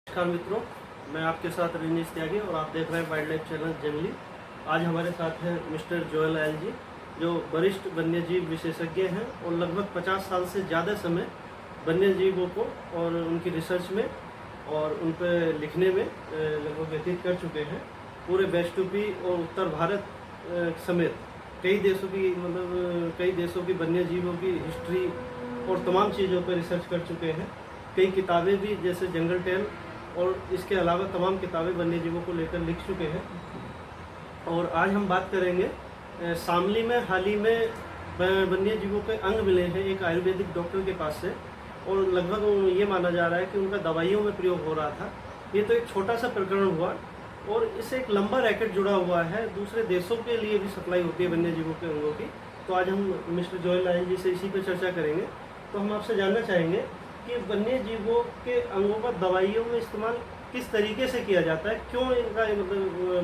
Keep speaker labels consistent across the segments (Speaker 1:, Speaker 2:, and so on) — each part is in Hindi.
Speaker 1: नमस्कार मित्रों, मैं आपके साथ रजनीश त्यागी और आप देख रहे हैं वाइल्ड लाइफ चैनल जंगली। आज हमारे साथ हैं मिस्टर जोएल एल जी, जो वरिष्ठ वन्यजीव विशेषज्ञ हैं और लगभग 50 साल से ज़्यादा समय वन्यजीवों को और उनकी रिसर्च में और उन पर लिखने में लगभग व्यतीत कर चुके हैं। पूरे वेस्ट यूपी और उत्तर भारत समेत कई देशों की वन्यजीवों की हिस्ट्री और तमाम चीज़ों पर रिसर्च कर चुके हैं। कई किताबें भी जैसे जंगल टेल और इसके अलावा तमाम किताबें वन्यजीवों को लेकर लिख चुके हैं। और आज हम बात करेंगे शामली में हाल ही में वन्यजीवों के अंग मिले हैं एक आयुर्वेदिक डॉक्टर के पास से, और लगभग ये माना जा रहा है कि उनका दवाइयों में प्रयोग हो रहा था। ये तो एक छोटा सा प्रकरण हुआ और इससे एक लंबा रैकेट जुड़ा हुआ है, दूसरे देशों के लिए भी सप्लाई होती है वन्यजीवों के अंगों की। तो आज हम मिस्टर जोएल एल जी से इसी पर चर्चा करेंगे। तो हम आपसे जानना चाहेंगे कि वन्य जीवों के अंगों का दवाइयों में इस्तेमाल किस तरीके से किया जाता है, क्यों इनका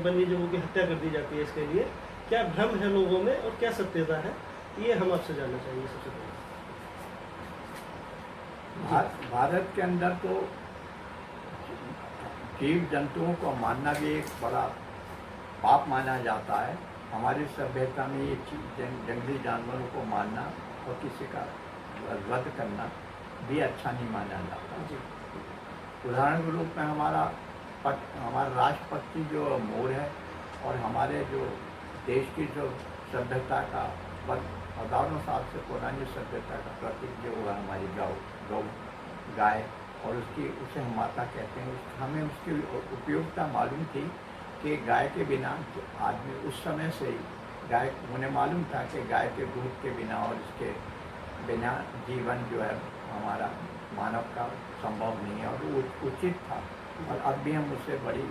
Speaker 1: वन्य जीवों की हत्या कर दी जाती है, इसके लिए क्या भ्रम है लोगों में और क्या सत्यता है, ये हम आपसे जानना चाहेंगे सबसे पहले।
Speaker 2: भारत के अंदर तो जीव जंतुओं को मारना भी एक बड़ा पाप माना जाता है। हमारी सभ्यता में ये जंगली जानवरों को मारना और किसी का वध करना भी अच्छा नहीं माना जाता। उदाहरण के रूप में हमारा राष्ट्र पक्षी जो मोर है और हमारे जो देश की जो सभ्यता का हजारों साल से पुरानी सभ्यता का प्रतीक जो हुआ हमारी गौ गाय, और उसे हम माता कहते हैं। हमें उसकी उपयोगिता मालूम थी कि गाय के बिना आदमी उस समय से ही उन्हें मालूम था कि गाय के दूध के बिना और इसके बिना जीवन जो है हमारा मानव का संभव नहीं है, और वो उचित था। और अब भी हम उससे बड़ी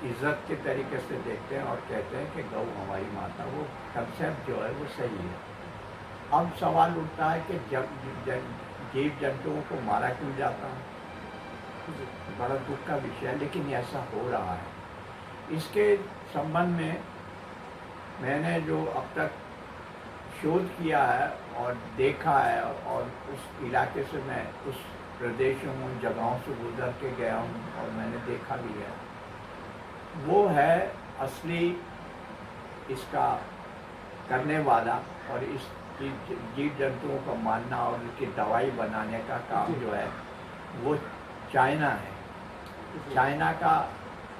Speaker 2: इज्जत के तरीके से देखते हैं और कहते हैं कि गौ हमारी माता। वो कंसेप्ट जो है वो सही है। अब सवाल उठता है कि जीव जंतुओं को मारा क्यों जाता है। बड़ा दुख का विषय है, लेकिन ऐसा हो रहा है। इसके संबंध में मैंने जो अब तक शोध किया है और देखा है, और उस इलाके से मैं उस प्रदेशों उन जगहों से गुजर के गया हूँ और मैंने देखा भी है, वो है असली इसका करने वाला। और इस जीव जंतुओं को मारना और उनकी दवाई बनाने का काम जो है वो चाइना है। चाइना का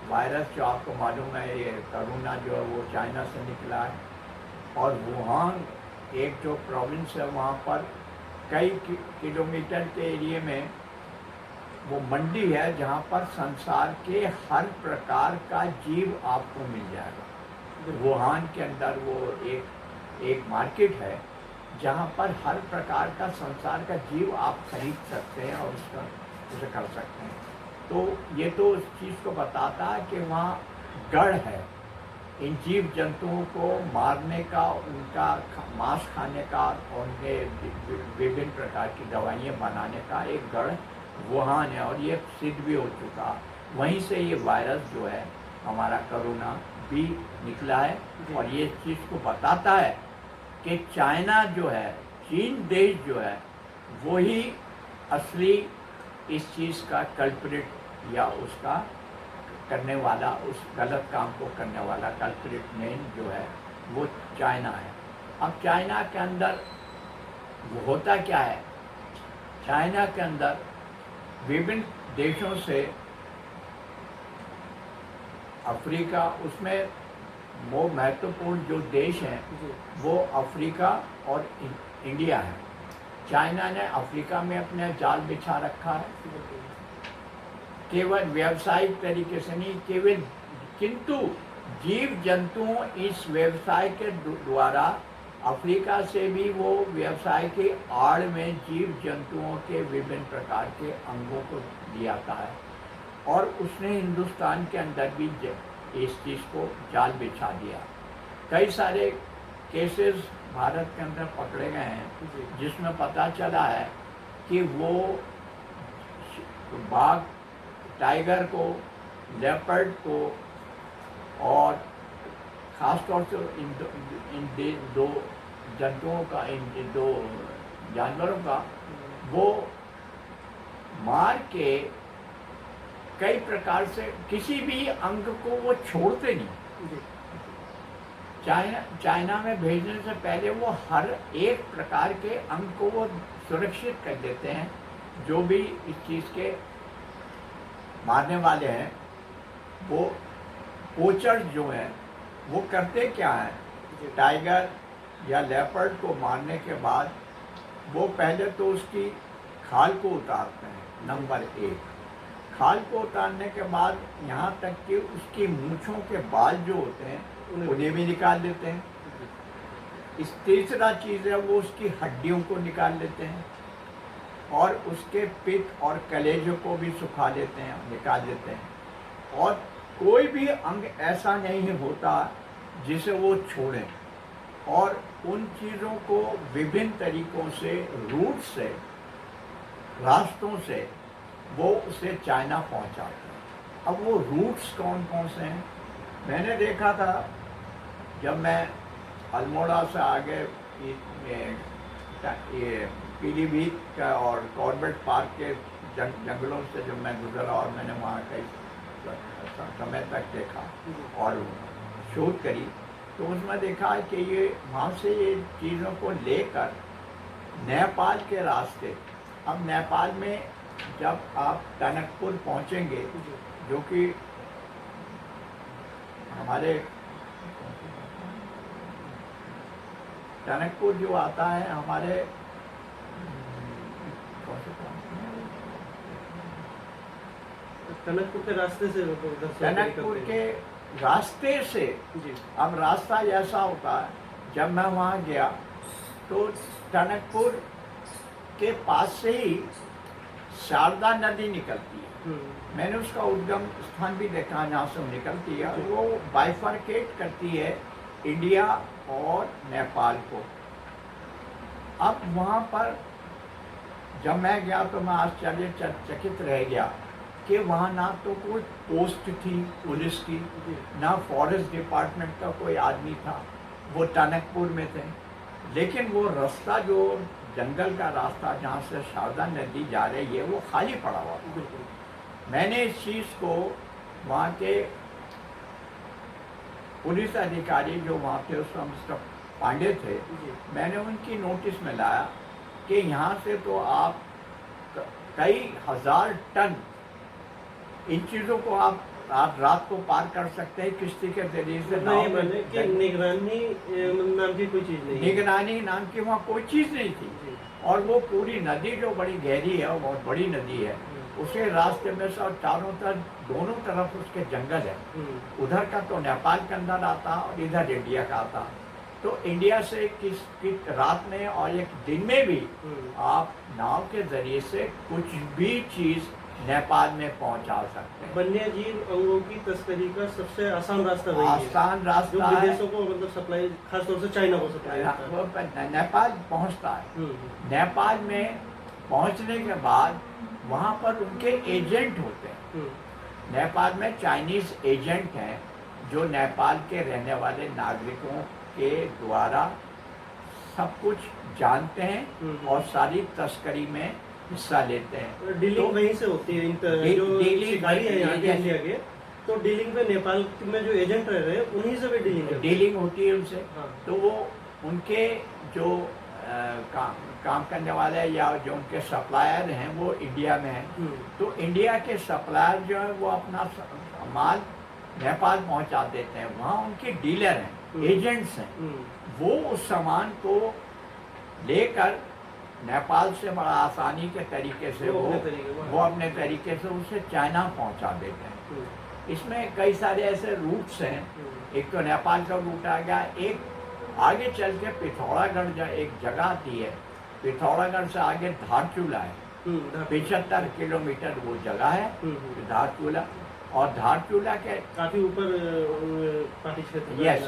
Speaker 2: वायरस जो आपको मालूम है, ये कोरोना जो है वो चाइना से निकला है। और वुहान एक जो प्रोविंस है, वहाँ पर कई किलोमीटर के एरिया में वो मंडी है जहाँ पर संसार के हर प्रकार का जीव आपको मिल जाएगा। वुहान के अंदर वो एक मार्केट है जहाँ पर हर प्रकार का संसार का जीव आप खरीद सकते हैं और उसे कर सकते हैं। तो ये तो उस चीज़ को बताता है कि वहाँ गढ़ है इन जीव जंतुओं को मारने का, उनका मांस खाने का और उनके विभिन्न प्रकार की दवाइयाँ बनाने का एक गढ़ वुहान है, और ये सिद्ध भी हो चुका। वहीं से ये वायरस जो है हमारा कोरोना भी निकला है। और ये चीज़ को बताता है कि चाइना जो है, चीन देश जो है, वही असली इस चीज़ का कल्प्रिट या उसका करने वाला, उस गलत काम को करने वाला कल्प्रिट मेन जो है वो चाइना है। अब चाइना के अंदर वो होता क्या है, चाइना के अंदर विभिन्न देशों से अफ्रीका, उसमें वो महत्वपूर्ण जो देश हैं वो अफ्रीका और इंडिया है। चाइना ने अफ्रीका में अपने जाल बिछा रखा है, केवल व्यावसायिक तरीके से नहीं, किंतु जीव जंतुओं इस व्यवसाय के द्वारा अफ्रीका से भी वो व्यवसाय के आड़ में जीव जंतुओं के विभिन्न प्रकार के अंगों को लियाता है। और उसने हिंदुस्तान के अंदर भी इस चीज़ को जाल बिछा दिया। कई सारे केसेस भारत के अंदर पकड़े गए हैं जिसमें पता चला है कि वो बाघ, टाइगर को, लेपर्ड को और ख़ासतौर से इन दो जंतुओं का, इन दो जानवरों का वो मार के कई प्रकार से किसी भी अंग को वो छोड़ते नहीं।
Speaker 1: जी
Speaker 2: चाइना में भेजने से पहले वो हर एक प्रकार के अंग को वो सुरक्षित कर देते हैं। जो भी इस चीज़ के मारने वाले हैं, वो पोचर जो हैं, वो करते क्या है, टाइगर या लेपर्ड को मारने के बाद वो पहले तो उसकी खाल को उतारते हैं। नंबर 1, खाल को उतारने के बाद यहाँ तक कि उसकी मूंछों के बाल जो होते हैं उन्हें भी निकाल देते हैं। इस तीसरा चीज़ है, वो उसकी हड्डियों को निकाल लेते हैं और उसके पित्त और कलेजों को भी सुखा लेते हैं, निकाल देते हैं। और कोई भी अंग ऐसा नहीं होता जिसे वो छोड़ें। और उन चीज़ों को विभिन्न तरीकों से, रूट से, रास्तों से वो उसे चाइना पहुंचाते हैं। अब वो रूट्स कौन कौन से हैं? मैंने देखा था जब मैं अल्मोड़ा से आगे ये पीलीभीत का और कॉर्बेट पार्क के जंगलों से जब मैं गुजरा और मैंने वहाँ कई समय तक देखा और शोध करी, तो उसमें देखा कि ये वहाँ से ये चीज़ों को लेकर नेपाल के रास्ते, अब नेपाल में जब आप टनकपुर पहुँचेंगे, जो कि हमारे टनकपुर जो आता है हमारे
Speaker 1: टनकपुर के रास्ते से
Speaker 2: टनकपुर के रास्ते से।
Speaker 1: जी
Speaker 2: अब रास्ता ऐसा होता है, जब मैं वहाँ गया तो टनकपुर के पास से ही शारदा नदी निकलती है। मैंने उसका उद्गम स्थान भी देखा, जहाँ से वो निकलती है। वो बाइफरकेट करती है इंडिया और नेपाल को। अब वहाँ पर जब मैं गया तो मैं आश्चर्यचकित रह गया कि वहाँ ना तो कोई पोस्ट थी पुलिस की, ना फॉरेस्ट डिपार्टमेंट का कोई आदमी था। वो टनकपुर में थे, लेकिन वो रास्ता जो जंगल का रास्ता जहाँ से शारदा नदी जा रही है, वो खाली पड़ा हुआ था। मैंने इस चीज़ को वहाँ के पुलिस अधिकारी जो वहाँ थे, उस समय मिस्टर पांडे थे, मैंने उनकी नोटिस में लाया कि यहाँ से तो आप कई हजार टन इन चीज़ों को आप रात को पार कर सकते हैं किश्ती के जरिए से।
Speaker 1: निगरानी नाम की कोई चीज़ नहीं,
Speaker 2: निगरानी नाम की वहाँ कोई चीज़ नहीं थी। और वो पूरी नदी जो बड़ी गहरी है, वो बहुत बड़ी नदी है, उसे रास्ते में से और चारों तरफ, दोनों तरफ उसके जंगल है। उधर का तो नेपाल के अंदर आता और इधर इंडिया का आता। तो इंडिया से किस रात में और एक दिन में भी आप नाव के जरिए से कुछ भी चीज़ नेपाल में पहुंचा सकते हैं।
Speaker 1: वन्य जीव अंगों की तस्करी का सबसे आसान रास्ता वही है,
Speaker 2: आसान रास्ता
Speaker 1: जो विदेशों को मतलब सप्लाई, खासतौर से चाइना को सप्लाई
Speaker 2: नेपाल पहुंचता है। नेपाल में पहुंचने के बाद वहां पर उनके एजेंट होते हैं। नेपाल में चाइनीज एजेंट हैं जो नेपाल के रहने वाले नागरिकों के द्वारा सब कुछ जानते हैं और सारी तस्करी में हिस्सा लेते हैं।
Speaker 1: डीलिंग तो वहीं से होती है, जो शिकारी है यहाँ के इंडिया के, तो डीलिंग पे नेपाल में जो एजेंट रह रहे हैं उन्हीं से भी डीलिंग
Speaker 2: होती है उनसे। हाँ। तो वो उनके जो काम करने वाले या जो उनके सप्लायर हैं वो इंडिया में हैं। तो इंडिया के सप्लायर जो है वो अपना माल नेपाल पहुंचा देते हैं। वहाँ उनके डीलर हैं, एजेंट्स हैं। वो उस सामान को लेकर नेपाल से बड़ा आसानी के तरीके से वो अपने तरीके से उसे चाइना पहुंचा देते हैं। इसमें कई सारे ऐसे रूट्स हैं। एक तो नेपाल का रूट आ गया, एक आगे चल के पिथौरागढ़ जो एक जगह आती है, पिथौरागढ़ से आगे धारचूला है। 75 किलोमीटर वो जगह है धारचूला। और धारचूला के
Speaker 1: काफी ऊपर पार्टी क्षेत्र।
Speaker 2: Yes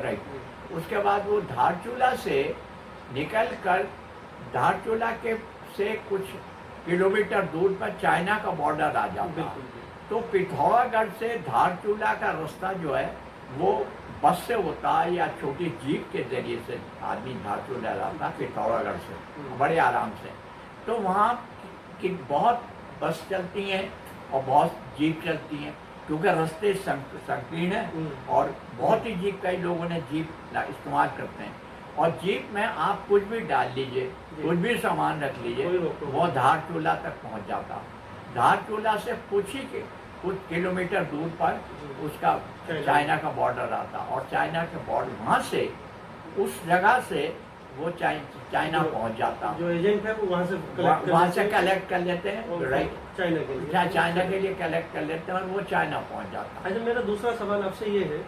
Speaker 2: right. उसके बाद वो धारचूला से निकल कर धारचूला के से कुछ किलोमीटर दूर पर चाइना का बॉर्डर आ जाता है। तो पिथौरागढ़ से धारचूला का रास्ता जो है वो बस से होता है या छोटी जीप के जरिए से आदमी धारचूला जाता है पिथौरागढ़ से बड़े आराम से। तो वहाँ की बहुत बस चलती हैं और बहुत जीप चलती हैं, क्योंकि रास्ते संकीर्ण है और बहुत ही जीप, कई लोगों ने जीप इस्तेमाल करते हैं। और जीप में आप कुछ भी डाल लीजिए, कुछ भी सामान रख लीजिए, वो धारचूला तक पहुंच जाता। धारचूला से कुछ किलोमीटर दूर पर उसका चाइना का बॉर्डर आता, और चाइना के बॉर्डर वहाँ से, उस जगह से वो चाइना पहुंच जाता।
Speaker 1: जो एजेंट है वो वहाँ से
Speaker 2: कलेक्ट कर लेते हैं, राइट, चाइना के लिए कलेक्ट कर लेते हैं और वो चाइना पहुंच जाता है।
Speaker 1: अच्छा, मेरा दूसरा सवाल आपसे ये है,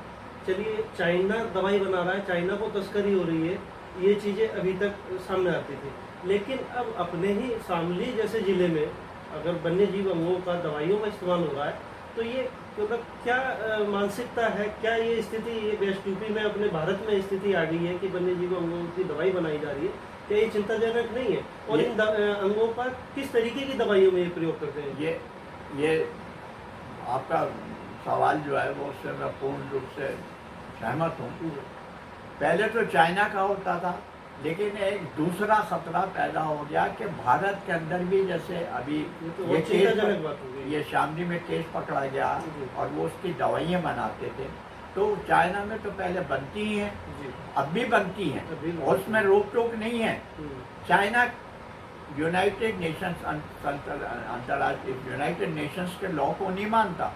Speaker 1: चलिए चाइना दवाई बना रहा है, चाइना को तस्करी हो रही है, ये चीज़ें अभी तक सामने आती थी, लेकिन अब अपने ही शामली जैसे ज़िले में अगर वन्य जीव अंगों का दवाइयों में इस्तेमाल हो रहा है, तो ये मतलब क्या मानसिकता है, क्या ये स्थिति, ये वेस्ट यूपी में अपने भारत में स्थिति आ गई है कि वन्य जीव अंगों की दवाई बनाई जा रही है, क्या ये चिंताजनक नहीं है? और इन अंगों पर किस तरीके की दवाइयों में ये प्रयोग करते हैं?
Speaker 2: ये आपका सवाल जो है वो उससे मैं पूर्ण रूप से सहमत हूँ। पहले तो चाइना का होता था, लेकिन एक दूसरा खतरा पैदा हो गया कि भारत के अंदर भी, जैसे अभी ये शामली में केस पकड़ा गया और वो उसकी दवाइयाँ बनाते थे, तो चाइना में तो पहले बनती ही हैं, अब भी बनती हैं और उसमें रोक टोक नहीं है। चाइना यूनाइटेड नेशंस, अंतर्राष्ट्रीय यूनाइटेड नेशंस के लॉ को नहीं मानता।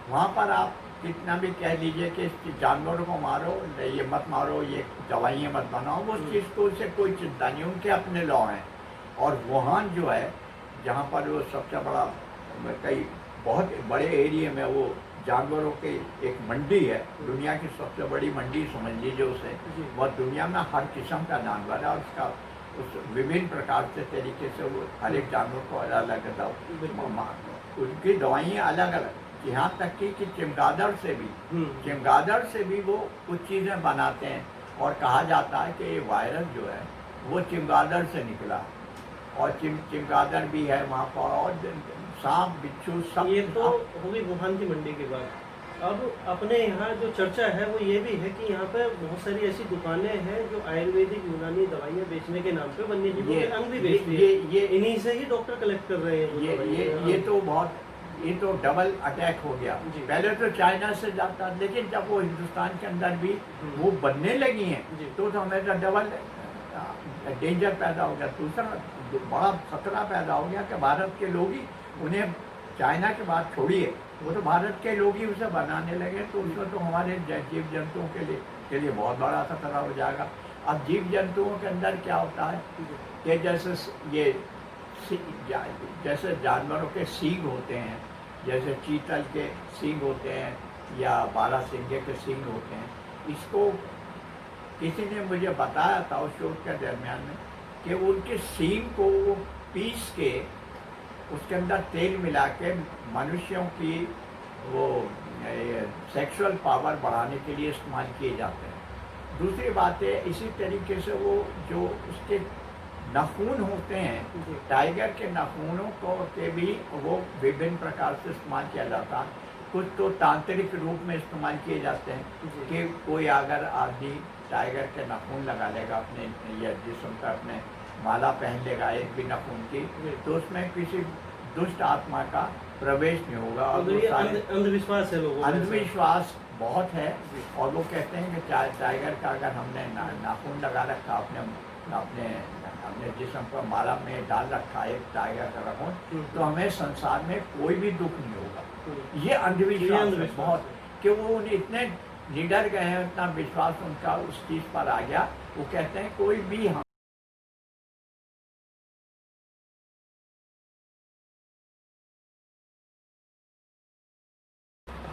Speaker 2: वहाँ पर आप कितना भी कह लीजिए कि जानवरों को मारो, ये मत मारो, ये दवाइयाँ मत बनाओ, वो उस चीज़ को, उससे कोई चिंता नहीं, उनके अपने लॉ हैं। और वुहान जो है, जहाँ पर वो सबसे बड़ा, कई बहुत बड़े एरिया में वो जानवरों की एक मंडी है, दुनिया की सबसे बड़ी मंडी समझ लीजिए उसे। वह दुनिया में हर किस्म का जानवर है और उसका उस विभिन्न प्रकार से तरीके से वो हर एक जानवर को अलग अलग उनकी दवाइयाँ अलग अलग, यहाँ तक कि चमगादड़ से भी वो कुछ चीज़ें बनाते हैं। और कहा जाता है कि ये वायरस जो है वो चमगादड़ से निकला, और चमगादड़ भी है वहाँ पर, और सांप बिच्छू सब।
Speaker 1: ये तो होगी वुहान की मंडी के बाद। अब अपने यहाँ जो चर्चा है वो ये भी है कि यहाँ पे बहुत सारी ऐसी दुकानें हैं जो आयुर्वेदिक यूनानी दवाइयाँ बेचने के नाम पे वन्य जीवों के अंग भी बेचती है। ये इन्हीं से ही डॉक्टर कलेक्ट कर रहे हैं।
Speaker 2: ये तो डबल अटैक हो गया। पहले तो चाइना से जाता, लेकिन जब वो हिंदुस्तान के अंदर भी वो बनने लगी हैं तो हमें तो डबल डेंजर पैदा हो गया। दूसरा बड़ा खतरा पैदा हो गया कि भारत के लोग ही उन्हें, चाइना के बाद छोड़िए, वो तो भारत के लोग ही उसे बनाने लगे, तो उसमें तो हमारे जीव जंतुओं के लिए बहुत बड़ा खतरा हो जाएगा। अब जीव जंतुओं के अंदर क्या होता है कि जैसे जानवरों के सींग होते हैं, जैसे चीतल के सींग होते हैं या बारहसिंगे के सींग होते हैं, इसको किसी ने मुझे बताया था उस शोध के दरमियान में कि उनके सींग को वो पीस के उसके अंदर तेल मिला के मनुष्यों की वो सेक्सुअल पावर बढ़ाने के लिए इस्तेमाल किए जाते हैं। दूसरी बात है, इसी तरीके से वो जो उसके नाखून होते हैं, टाइगर के नाखूनों के भी वो विभिन्न प्रकार से इस्तेमाल किया जाता है। कुछ तो तांत्रिक रूप में इस्तेमाल किए जाते हैं कि कोई अगर आदमी टाइगर के नाखून लगा लेगा अपने या जिस्म पर, अपने माला पहन लेगा एक भी नाखून की, तो उसमें किसी दुष्ट आत्मा का प्रवेश नहीं होगा। और
Speaker 1: अंधविश्वास है, लोगों
Speaker 2: अंधविश्वास बहुत है। और वो कहते हैं कि टाइगर का अगर हमने नाखून लगा रखा अपने जिस्म पर, माला में डाल रखा है टाइगर का नाखून, तो हमें संसार में कोई भी दुख नहीं होगा। ये अंधविश्वास है बहुत, कि वो इतने निडर गए हैं, इतना विश्वास उनका उस चीज़ पर आ गया। वो कहते हैं कोई भी
Speaker 1: हम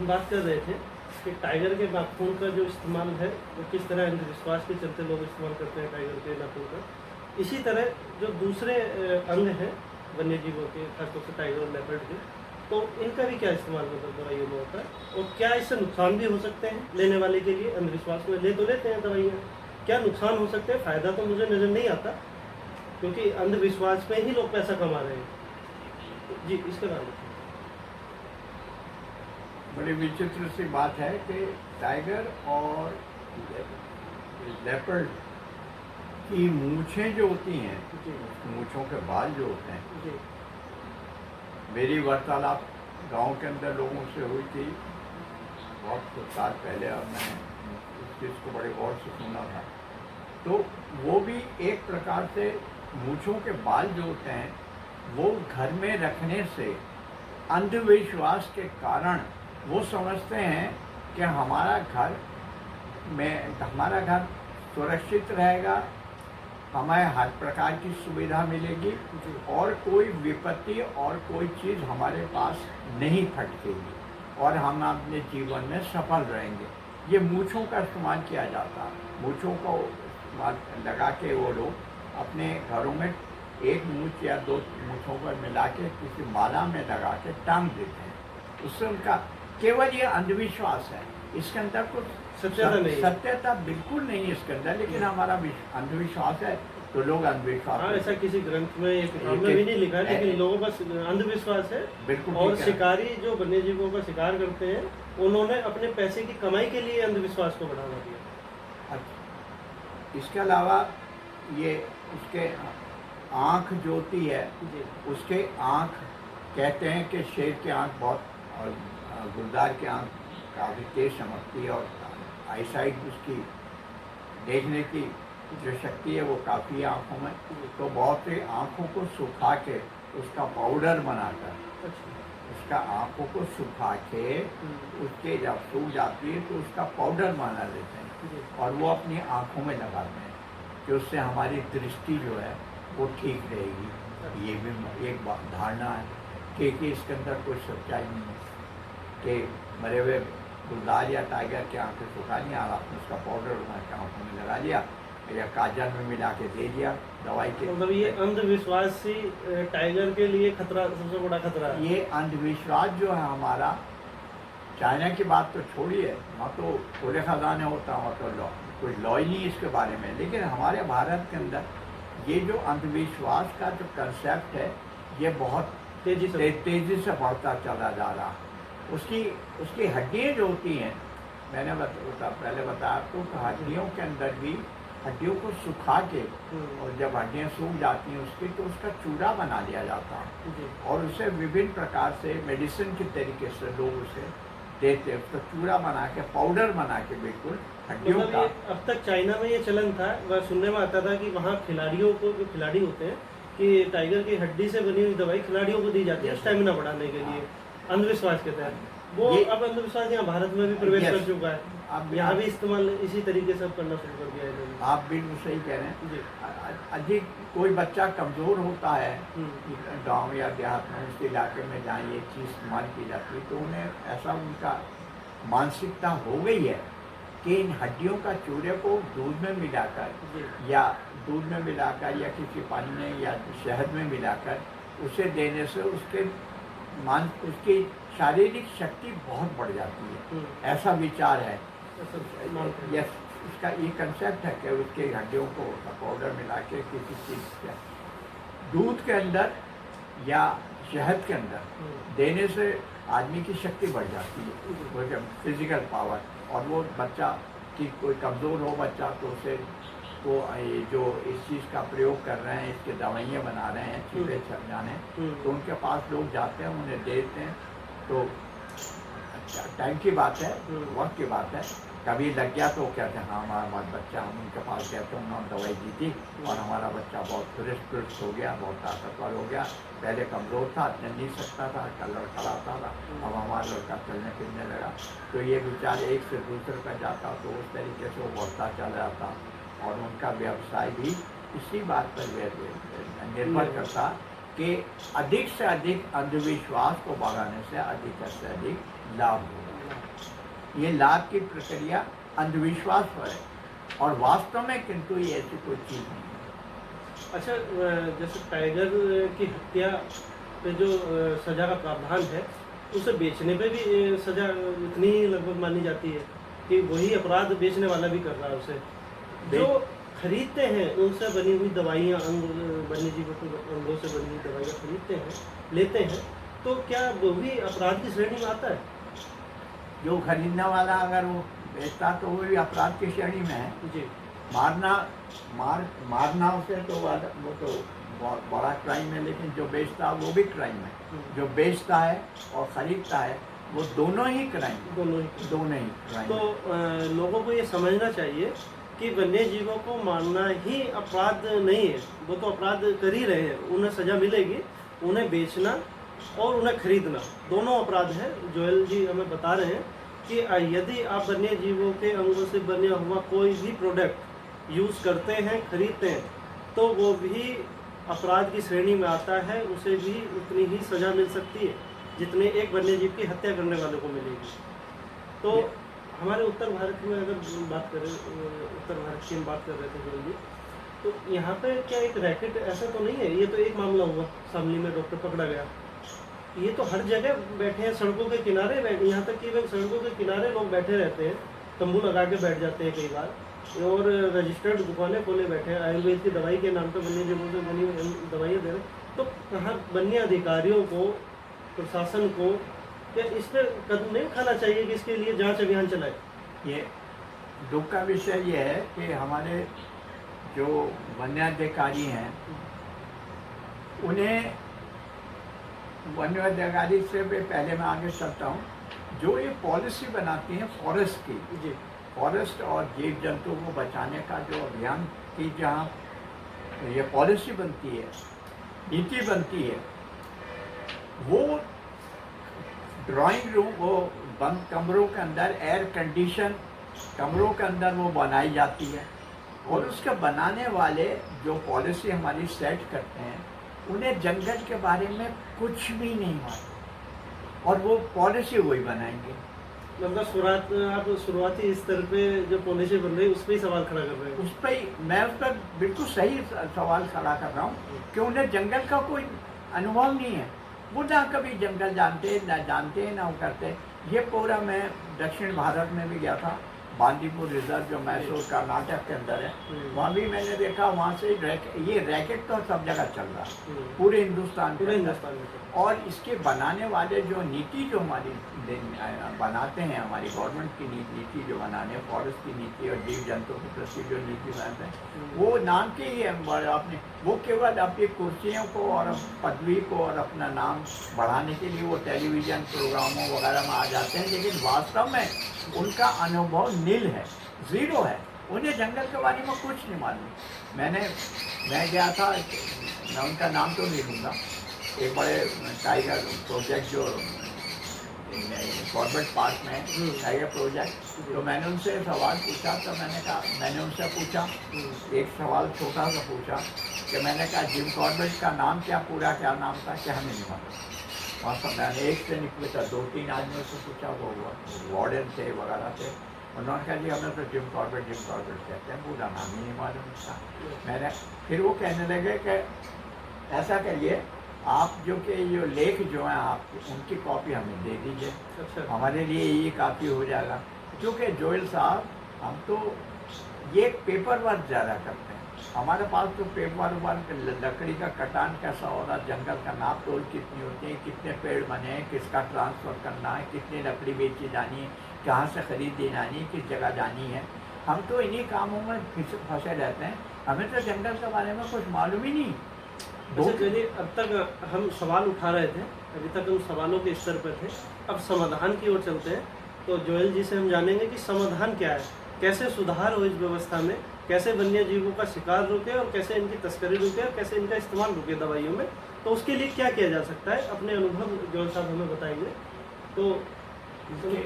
Speaker 1: बात कर रहे थे कि टाइगर के नाखून का जो इस्तेमाल है वो किस तरह अंधविश्वास के चलते लोग इस्तेमाल करते हैं टाइगर के नाखून का। इसी तरह जो दूसरे अंग हैं वन्य जीवों के, खासतौर से टाइगर और लेपर्ड के, तो इनका भी क्या इस्तेमाल मतलब दवाइयों में होता है, और क्या इससे नुकसान भी हो सकते हैं लेने वाले के लिए? अंधविश्वास में ले तो लेते हैं दवाइयाँ, क्या नुकसान हो सकते हैं? फ़ायदा तो मुझे नज़र नहीं आता, क्योंकि अंधविश्वास में ही लोग पैसा कमा रहे हैं। जी, इसके बारे में
Speaker 2: बड़ी विचित्र सी बात है कि टाइगर और लेपर्ड की मूछें जो होती हैं, मूछों के बाल जो होते हैं, मेरी वार्तालाप गांव के अंदर लोगों से हुई थी बहुत कुछ साल पहले, और मैंने इस चीज़ को बड़े गौर से सुना था। तो वो भी एक प्रकार से मूँछों के बाल जो होते हैं वो घर में रखने से अंधविश्वास के कारण वो समझते हैं कि हमारा घर सुरक्षित रहेगा, हमें हर प्रकार की सुविधा मिलेगी और कोई विपत्ति और कोई चीज़ हमारे पास नहीं फटकेगी और हम अपने जीवन में सफल रहेंगे। ये मूँछों का इस्तेमाल किया जाता है। मूँछों को इस्तेमाल लगा के वो लोग अपने घरों में एक मूँछ या दो मूँछों पर मिला के किसी माला में लगा के टांग देते हैं। उससे उनका केवल ये अंधविश्वास है, इसके अंदर कुछ सत्यता बिल्कुल नहीं है इसके अंदर, लेकिन हमारा अंधविश्वास है तो लोग अंधविश्वास।
Speaker 1: हाँ, ऐसा किसी ग्रंथ में एक किताब में भी नहीं लिखा है, लेकिन लोगों का अंधविश्वास है।
Speaker 2: बिल्कुल।
Speaker 1: और शिकारी जो वन्य जीवों का शिकार करते हैं उन्होंने अपने पैसे की कमाई के लिए अंधविश्वास को बढ़ावा दिया।
Speaker 2: अच्छा, इसके अलावा ये उसके आँख जो होती है उसके आँख कहते हैं कि शेर की आँख बहुत और गुलदार की आँख काफ़ी तेज चमकती है और आईसाइट उसकी देखने की जो शक्ति है वो काफ़ी आँखों में। तो बहुत से आँखों को सुखा के उसका पाउडर बनाकर उसका आँखों को सुखा के उसके जब सूख जाती है तो उसका पाउडर बना लेते हैं और वो अपनी आँखों में लगाते हैं कि उससे हमारी दृष्टि जो है वो ठीक रहेगी। ये भी एक धारणा है कि इसके अंदर कोई सच्चाई नहीं है कि मरे हुए गुलदार या टाइगर की आँखें सुखा लिया और आपने उसका पाउडर बना के आँखों में लगा लिया या काजल में मिला के दे दिया दवाई के।
Speaker 1: मतलब ये अंधविश्वास ही टाइगर के लिए खतरा, सबसे बड़ा खतरा है।
Speaker 2: ये अंधविश्वास जो है हमारा, चाइना की बात तो छोड़िए, वहाँ तो पूरे खजाने होता, वहाँ तो कोई लॉ ही नहीं इसके बारे में। लेकिन हमारे भारत के अंदर ये जो अंधविश्वास का जो कंसेप्ट है ये बहुत तेज़ी से बढ़ता चला जा रहा है। उसकी हड्डियाँ जो होती हैं, मैंने पहले बताया आपको, हड्डियों के अंदर भी हड्डियों को सुखा के और जब हड्डियाँ सूख जाती हैं उसकी तो उसका चूड़ा बना लिया जाता है और उसे विभिन्न प्रकार से मेडिसिन के तरीके से लोग उसे देते हैं। उसका चूड़ा बना के पाउडर बना के बिल्कुल हड्डियों का।
Speaker 1: अब तक चाइना में ये चलन था, वह सुनने में आता था कि वहाँ खिलाड़ियों को, जो खिलाड़ी होते हैं, कि टाइगर की हड्डी से बनी हुई दवाई खिलाड़ियों को दी जाती है स्टेमिना बढ़ाने के लिए, अंधविश्वास के तहत। वो अब अंधविश्वास यहाँ भारत में भी प्रवेश कर चुका है। अब यहाँ भी इस्तेमाल इसी तरीके से करना शुरू कर दिया है।
Speaker 2: आप बिल्कुल सही कह रहे हैं। अधिक कोई बच्चा कमज़ोर होता है गांव या देहात में, उस इलाके में जहाँ ये चीज़ इस्तेमाल की जाती है, तो उन्हें ऐसा उनका मानसिकता हो गई है कि इन हड्डियों का चूड़े को दूध में मिलाकर या किसी पानी में या शहद में मिलाकर उसे देने से उसकी शारीरिक शक्ति बहुत बढ़ जाती है। ऐसा विचार है। यस, इसका ये कंसेप्ट है कि उसके हड्डियों को पाउडर मिला के किसी चीज़ के दूध के अंदर या शहद के अंदर देने से आदमी की शक्ति बढ़ जाती है, फिजिकल पावर। और वो बच्चा कि कोई कमज़ोर हो बच्चा तो उसे वो जो इस चीज़ का प्रयोग कर रहे हैं, इसके दवाइयाँ बना रहे हैं, चूल्हे छप जाने, तो उनके पास लोग जाते हैं, उन्हें देते हैं। तो अच्छा, टाइम की बात है, वक्त की बात है। कभी लग गया तो कहते हैं हाँ हमारा बच्चा, हम उनके पास गए तो उन्होंने दवाई दी थी और हमारा बच्चा बहुत दुरुस्त हो गया, बहुत ताकतवर हो गया। पहले कमज़ोर था, चल नहीं सकता था, कलर खड़ाता था, अब हमारा लड़का चलने फिरने लगा। तो ये विचार एक से दूसरे पर जाता, तो उस तरीके से वो बढ़ता चला जाता और उनका व्यवसाय भी इसी बात पर निर्भर करता कि अधिक से अधिक अंधविश्वास को बढ़ाने से अधिक लाभ होगा। ये लाभ की प्रक्रिया अंधविश्वास पर है और वास्तव में किंतु ये ऐसी कोई चीज़ नहीं है।
Speaker 1: अच्छा, जैसे टाइगर की हत्या पे जो सज़ा का प्रावधान है, उसे बेचने पे भी सज़ा इतनी लगभग मानी जाती है कि वही अपराध बेचने वाला भी कर रहा है उसे। जो खरीदते हैं उनसे बनी हुई दवाइयाँ, वन्य जीवों के अंगों से बनी हुई दवाइयाँ खरीदते हैं, लेते हैं, तो क्या वो भी अपराध की श्रेणी में आता है?
Speaker 2: जो खरीदने वाला अगर वो बेचता तो वो भी अपराध की श्रेणी में है
Speaker 1: जी।
Speaker 2: मारना उसे तो वो तो बहुत बड़ा क्राइम है, लेकिन जो बेचता है वो भी क्राइम है। जो बेचता है और खरीदता है वो दोनों ही क्राइम, दोनों ही क्राइम।
Speaker 1: तो लोगों को ये समझना चाहिए कि वन्य जीवों को मारना ही अपराध नहीं है, वो तो अपराध कर ही रहे हैं, उन्हें सजा मिलेगी। उन्हें बेचना और उन्हें खरीदना दोनों अपराध है। जोएल जी हमें बता रहे हैं कि यदि आप वन्य जीवों के अंगों से बना हुआ कोई भी प्रोडक्ट यूज़ करते हैं, खरीदते हैं, तो वो भी अपराध की श्रेणी में आता है, उसे भी उतनी ही सज़ा मिल सकती है जितने एक वन्य जीव की हत्या करने वाले को मिलेगी। तो हमारे उत्तर भारत में अगर बात करें, उत्तर भारत की हम बात कर रहे थे जोएल जी, तो यहाँ पे क्या एक रैकेट ऐसा तो नहीं है? ये तो एक मामला हुआ, शामली में डॉक्टर पकड़ा गया। ये तो हर जगह बैठे हैं, सड़कों के किनारे बैठे, यहाँ तक कि वे सड़कों के किनारे लोग बैठे रहते हैं, तंबू लगा के बैठ जाते हैं कई बार, और रजिस्टर्ड दुकानें खोले बैठे हैं, आयुर्वेद की दवाई के नाम पर वन्य जीवों से बनी दवाइयाँ दे रहे हैं। तो कहाँ वन्य अधिकारियों को, प्रशासन को क्या इस पर कदम नहीं उठाना चाहिए कि इसके लिए जांच अभियान चलाए?
Speaker 2: ये दुख का विषय ये है कि हमारे जो वन्याधिकारी हैं, उन्हें वन्याधिकारी से भी पहले मैं आगे चलता हूँ, जो ये पॉलिसी बनाती हैं फॉरेस्ट की,
Speaker 1: जी,
Speaker 2: फॉरेस्ट और जीव जंतु को बचाने का जो अभियान की जहाँ ये पॉलिसी बनती है, नीति बनती है, वो ड्राइंग रूम, वो बंद कमरों के अंदर, एयर कंडीशन कमरों के अंदर वो बनाई जाती है, और उसके बनाने वाले जो पॉलिसी हमारी सेट करते हैं, उन्हें जंगल के बारे में कुछ भी नहीं मालूम, और वो पॉलिसी वही बनाएंगे।
Speaker 1: मतलब आप शुरुआती स्तर पे जो पॉलिसी बन रही है उस पर ही सवाल खड़ा कर रहे हैं?
Speaker 2: उस पर ही मैं उस पर बिल्कुल सही सवाल खड़ा कर रहा हूँ कि उन्हें जंगल का कोई अनुभव नहीं है, वो ना कभी जंगल जानते हैं ना वो करते। ये पूरा मैं दक्षिण भारत में भी गया था, बांदीपुर रिजर्व जो मैसूर कर्नाटक के अंदर है, वहाँ भी मैंने देखा, वहाँ से ये रैकेट तो सब जगह चल रहा है, पूरे हिंदुस्तान में। और इसके बनाने वाले जो नीति जो हमारी बनाते हैं, हमारी गवर्नमेंट की नीति जो बनाने, फॉरेस्ट की नीति और जीव जंतु के प्रति जो नीति बनाते हैं, वो नाम के ही अपने, वो केवल अपनी कुर्सियों को और पदवी को और अपना नाम बढ़ाने के लिए वो टेलीविज़न प्रोग्रामों वगैरह में आ जाते हैं, लेकिन वास्तव में उनका अनुभव नील है, ज़ीरो है, उन्हें जंगल के बारे में कुछ नहीं मालूम। मैं गया था, मैं उनका नाम तो नहीं लूँगा, एक बड़े टाइगर प्रोजेक्ट जो कॉर्बेट पार्क में टाइगर प्रोजेक्ट, तो मैंने उनसे सवाल पूछा, तो मैंने उनसे पूछा, एक सवाल छोटा सा पूछा कि मैंने कहा जिम कॉर्बेट का नाम क्या, पूरा क्या नाम था, क्या हमें नहीं मालूम। वहाँ सब मैंने एक से नहीं पूछा, 2-3 आदमियों से पूछा, वो वार्डन थे वगैरह थे, उन्होंने कहा जी हमें तो जिम कॉर्बेट कहते हैं, पूरा नाम ही नहीं मालूम था। फिर वो कहने लगे कि ऐसा करिए, आप जो लेख जो हैं आपके, उनकी कॉपी हमें दे दीजिए,
Speaker 1: अच्छा,
Speaker 2: हमारे लिए ये काफ़ी हो जाएगा। क्योंकि जोएल साहब, हम तो ये पेपर वर्क ज़्यादा करते हैं, हमारे पास तो पेपर वर्क, लकड़ी का कटान कैसा हो रहा, जंगल का नाप तोल कितनी होती है, कितने पेड़ बने हैं, किसका ट्रांसफ़र करना है, कितनी लकड़ी बेची जानी है, कहाँ से खरीदी जानी है, किस जगह जानी है, हम तो इन्हीं कामों में फंसे रहते हैं, हमें तो जंगल के बारे में कुछ मालूम ही नहीं।
Speaker 1: अच्छा, चलिए, अब तक हम सवाल उठा रहे थे, अभी तक हम सवालों के स्तर पर थे, अब समाधान की ओर चलते हैं। तो जोएल जी से हम जानेंगे कि समाधान क्या है, कैसे सुधार हो इस व्यवस्था में, कैसे वन्य जीवों का शिकार रुके और कैसे इनकी तस्करी रुके और कैसे इनका इस्तेमाल रुके दवाइयों में। तो उसके लिए क्या किया जा सकता है, अपने अनुभव जोएल साहब हमें बताएंगे। तो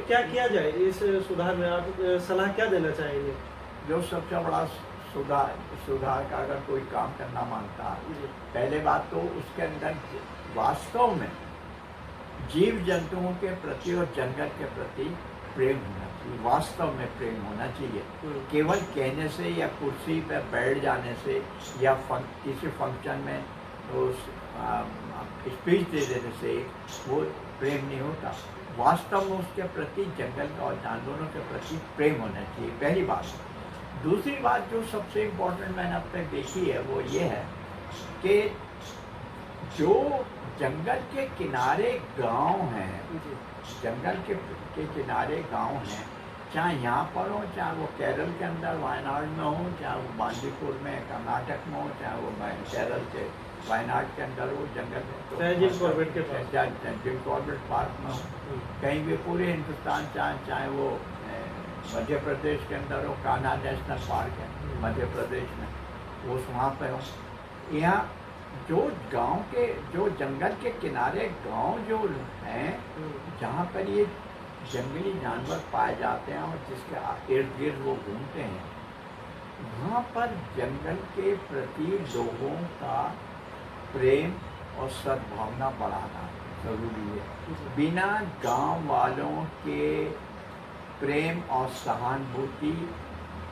Speaker 1: क्या किया जाए इस सुधार में, आप सलाह क्या देना चाहेंगे?
Speaker 2: जो सबसे बड़ा सुधार का अगर कोई काम करना मांगता है, पहले बात तो उसके अंदर वास्तव में जीव जंतुओं के प्रति और जंगल के प्रति प्रेम होना चाहिए, वास्तव में प्रेम होना चाहिए। केवल कहने से या कुर्सी पर बैठ जाने से या किसी फंक्शन में तो स्पीच दे देने से वो प्रेम नहीं होता। वास्तव में उसके प्रति, जंगल और जानवरों के प्रति प्रेम होना चाहिए, पहली बात। दूसरी बात जो सबसे इम्पोर्टेंट मैंने अब तक देखी है वो ये है कि जो जंगल के किनारे गांव हैं, जंगल के किनारे गांव हैं, चाहे यहाँ पर हो, चाहे वो केरल के अंदर वायनाड में हो, चाहे वो बांदीपुर में कर्नाटक में हो, चाहे वो केरल के वायनाड के अंदर हो जंगल में, तो
Speaker 1: चाहे जिम कॉर्बेट के पास,
Speaker 2: जिम कॉर्बेट पार्क में हो, कहीं भी पूरे हिंदुस्तान, चाहे वो मध्य प्रदेश के अंदर हो, कान्हा नेशनल पार्क है मध्य प्रदेश में, वो वहाँ पे हो, यहाँ जो गांव के, जो जंगल के किनारे गांव जो हैं, जहाँ पर ये जंगली जानवर पाए जाते हैं और जिसके इर्द गिर्द वो घूमते हैं, वहाँ पर जंगल के प्रति लोगों का प्रेम और सद्भावना बढ़ाना जरूरी है। बिना गांव वालों के प्रेम और सहानुभूति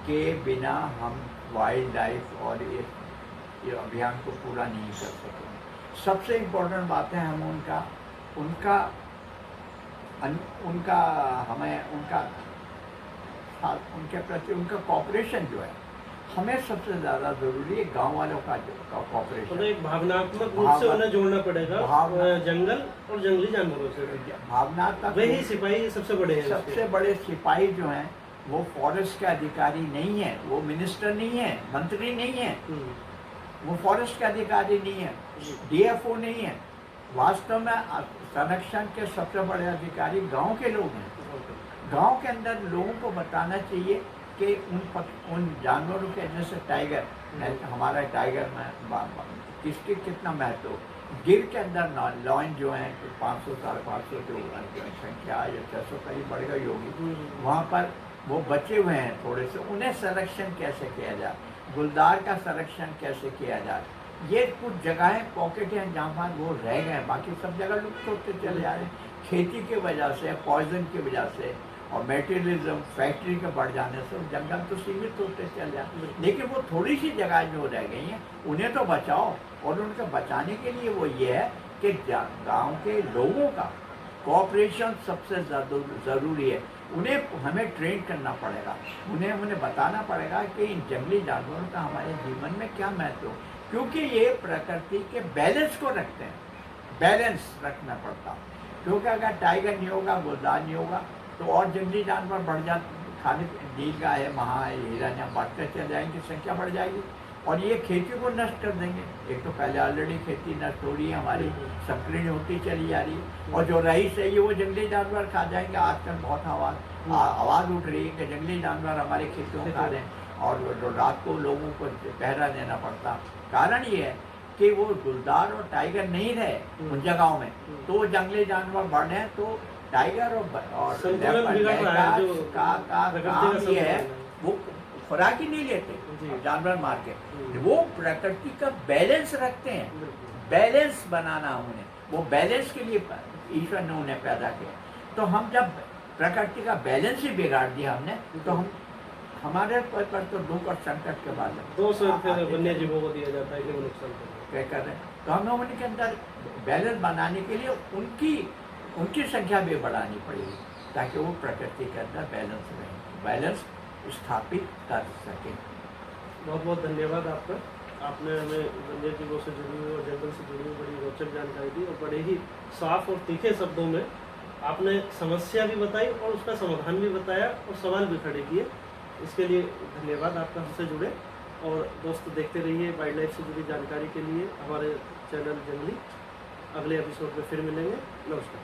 Speaker 2: के बिना हम वाइल्ड लाइफ और ये अभियान को पूरा नहीं कर सकेंगे। सबसे इम्पोर्टेंट बात है हम उनके प्रति उनका कॉपरेशन जो है हमें सबसे ज़्यादा ज़रूरी है, गांव वालों का कॉपरेशन।
Speaker 1: तो एक भावनात्मक रूप से उन्हें जोड़ना पड़ेगा जंगल और जंगली जानवरों से।
Speaker 2: भावनात्मक
Speaker 1: वही सिपाही सबसे बड़े हैं।
Speaker 2: सबसे बड़े सिपाही जो हैं वो फॉरेस्ट के अधिकारी नहीं है, वो मिनिस्टर नहीं है, मंत्री नहीं है, वो फॉरेस्ट के अधिकारी नहीं है, डीएफओ नहीं है। वास्तव में संरक्षण के सबसे बड़े अधिकारी गांव के लोग हैं। गांव के अंदर लोगों को बताना चाहिए कि उन जानवरों के, जैसे टाइगर, हमारा टाइगर में किसके कितना महत्व, गिर के अंदर लॉयन जो है 500 550 जो संख्या या 600 करीब बढ़ गई होगी, वहाँ पर वो बचे हुए हैं थोड़े से, उन्हें संरक्षण कैसे किया जाए, गुलदार का संरक्षण कैसे किया जाए। ये कुछ जगहें पॉकेट हैं जहाँ पर वो रह गए, बाकी सब जगह लुप्त होते चले जा रहे हैं खेती की वजह से, पॉइजन की वजह से और मेटेरियलिज्म, फैक्ट्री के बढ़ जाने से जंगल तो सीमित होते चले जाते हैं। लेकिन वो थोड़ी सी जगह जो रह गई हैं उन्हें तो बचाओ, और उनके बचाने के लिए वो ये है कि गांव के लोगों का कोऑपरेशन सबसे ज़रूरी है। उन्हें हमें ट्रेन करना पड़ेगा, उन्हें बताना पड़ेगा कि इन जंगली जानवरों का हमारे जीवन में क्या महत्व, क्योंकि ये प्रकृति के बैलेंस को रखते हैं, बैलेंस रखना पड़ता। क्योंकि अगर टाइगर नहीं होगा, गुलदार नहीं होगा, तो और जंगली जानवर बढ़ जाते, खाने नीलगाय है, महा है, हिरन है, बढ़ते चले जाएंगे, संख्या बढ़ जाएगी और ये खेती को नष्ट कर देंगे। एक तो पहले ऑलरेडी खेती नष्ट हो रही है हमारी, संकीर्ण होती चली जा रही है, और जो रईस है ये वो जंगली जानवर खा जाएंगे। आजकल बहुत आवाज़ उठ रही है कि जंगली जानवर हमारे खेतों में खा रहे हैं, और रात को लोगों को पहरा देना पड़ता। कारण ये है कि वो गुलदार और टाइगर नहीं रहे उन जगहों में, तो जंगली जानवर बढ़ रहे हैं, तो टाइगर और काम ये है वो खुराक ही नहीं लेते जानवर मार के, वो प्रकृति का बैलेंस रखते हैं, बैलेंस बनाना उन्हें, वो बैलेंस के लिए ईश्वर ने उन्हें पैदा किया। तो हम जब प्रकृति का बैलेंस ही बिगाड़ दिया हमने, तो हम हमारे पर तो दुख और संकट के बाद
Speaker 1: 200 रुपये वन्य जीवों को दिया जाता है कि वो नुकसान
Speaker 2: क्या कर रहे हैं। तो हमें उनके अंदर बैलेंस बनाने के लिए उनकी संख्या भी बढ़ानी पड़ेगी, ताकि वो प्रकृति के अंदर बैलेंस रहे, बैलेंस स्थापित कर सके।
Speaker 1: बहुत बहुत धन्यवाद आपका। आपने हमें वन्य जीवों से जुड़ी हुई और जंगल से जुड़ी हुई बड़ी रोचक जानकारी दी, और बड़े ही साफ और तीखे शब्दों में आपने समस्या भी बताई और उसका समाधान भी बताया और सवाल भी खड़े किए। इसके लिए धन्यवाद आपका हमसे जुड़े। और दोस्तों देखते रहिए वाइल्ड लाइफ से जुड़ी जानकारी के लिए हमारे चैनल जंगली। अगले एपिसोड में फिर मिलेंगे। नमस्कार।